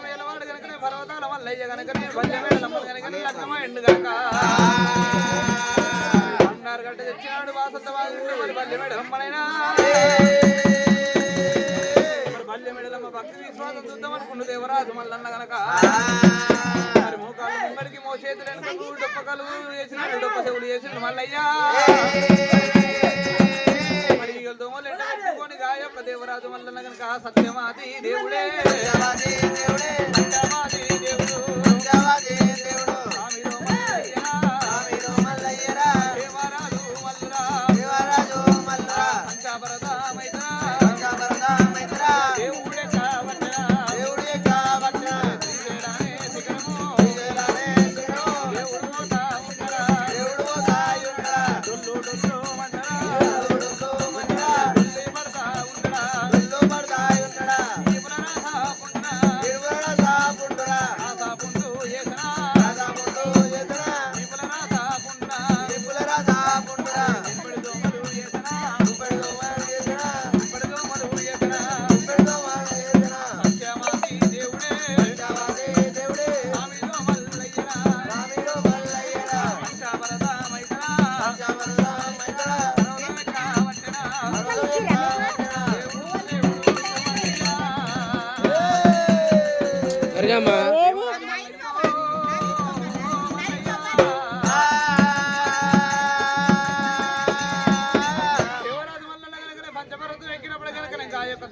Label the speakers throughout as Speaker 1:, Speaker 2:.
Speaker 1: వేలవాడు కనుకనే పర్వతాల మల్లయ్య కనుకనే బల్లెమేడలమ్మ కనుకనే లక్కమ్మ ఎండు కనుక అన్నారు గడ్డ తెచ్చినాడు వాసంత వాడు మరి బల్లెమేడలమ్మనైనా బల్లెమేడలమ్మ భక్తి విశ్వాసం చూద్దాం అనుకున్న దేవరాజు మల్లన్న కనుక మరి మోకాళ్ళు ముంగడికి మోచేతులు వెనుకకు డొప్పకలు వేసినాడు డొప్ప చెవులు చేసినాడు మల్లయ్య మరి దోమలు ఎండ పెట్టుకొని గాయొక్క దేవరాజు మల్లన్న కనుక సత్యమాది దేవుడే సత్యమాది దేవుడు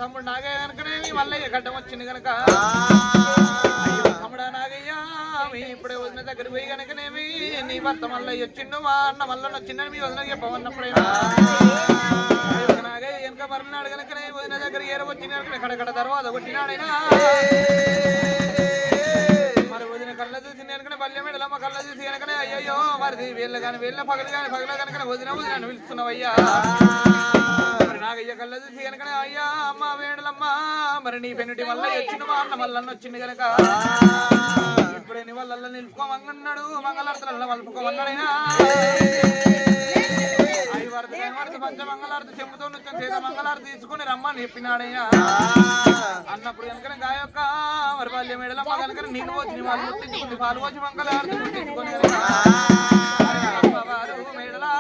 Speaker 1: తమ్ముడు నాగయ్య కనుకనేమి మల్లయ్య గడ్డం వచ్చింది కనుక తమ్ముడా నాగయ్య ఇప్పుడే వదిన దగ్గర పోయి కనుకనేమి నీ భర్త మల్లయ్య వచ్చిండు మా అన్న మల్లన్న వచ్చిందని మీ వదిన చెప్పమన్నప్పుడే నాగయ్య వెనక మరణాడు కనుకనే వదిన దగ్గర ఏర వచ్చిన కడకడ తర్వాత కొట్టినాడైనా మరి వదిన కళ్ళ చూసి కనుక బల్లెమేడలమ్మ కళ్ళ చూసి కనుకనే అయ్యయ్యో మరి వీళ్ళ కానీ వీళ్ళ పగలు కానీ పగల కనుక వదిన వదిన పిలుస్తున్నావయ్యా నాగయ్య కళ్ళ చూసి కనుకనే అయ్యా అమ్మ వేడలమ్మ మరి నీ పెన్నుటి వల్ల వచ్చిన మా అన్న మల్లన్న వచ్చింది కనుక ఇప్పుడే నీ వల్ల నిలుపుకోమన్నాడు మంగళార్తల వలుపుకోమన్నాడైనా ఐదు పంచమంగళార్తి చెంపుతో నృత్యం చేత మంగళార్తి తీసుకుని రమ్మని చెప్పినాడయ్యా అన్నప్పుడు కనుక గాయొక్క మరి బల్లెమేడలమ్మ కనుక నీళ్ళు వచ్చి వాళ్ళు గుర్తించుకుంది పాలు వచ్చి మంగళార్తి గుర్తించుకొని మేడలా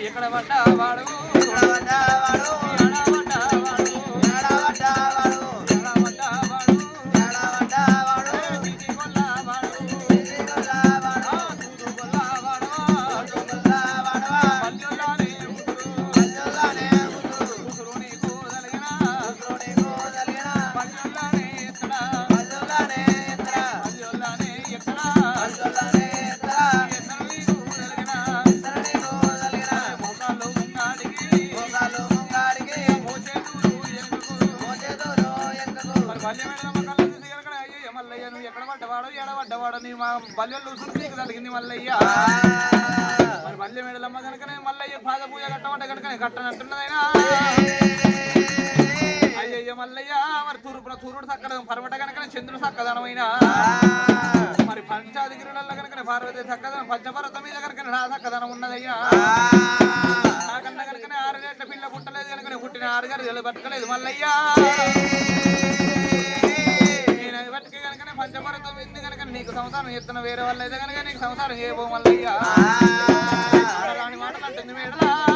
Speaker 1: ఎక్కడ పడ్డావాడు బల్లెలు నీకు కలిగింది మల్లయ్య మరి బల్లెమేడలమ్మ కనుకనే మల్లయ్య పాద పూజ కట్టమంటే కనుక కట్టనట్టున్నదైనా అయ్యయ్య మల్లయ్య మరి తూర్పున సూర్యుడు చక్కదనం పర్వట కనుక చంద్రుడు చక్కదనమైన మరి పంచాదిగిరుల కనుక పార్వతి చక్కదనం పంచపర్వతం మీద కనుక నా చక్కదనం ఉన్నదయ్యా నాకన్నా కనుకనే 6 గంటల పిల్ల పుట్టలేదు కనుక పుట్టిన 6 గంటలు బతకలేదు మల్లయ్య బతికి కనుక పంచపర్వతం ఉంది కనుక నీకు సంసారం చేస్తున్న వేరే వాళ్ళు అయితే కనుక నీకు సంసారం చేయబో మల్లయ్య మాటలు అంటుంది మేడలా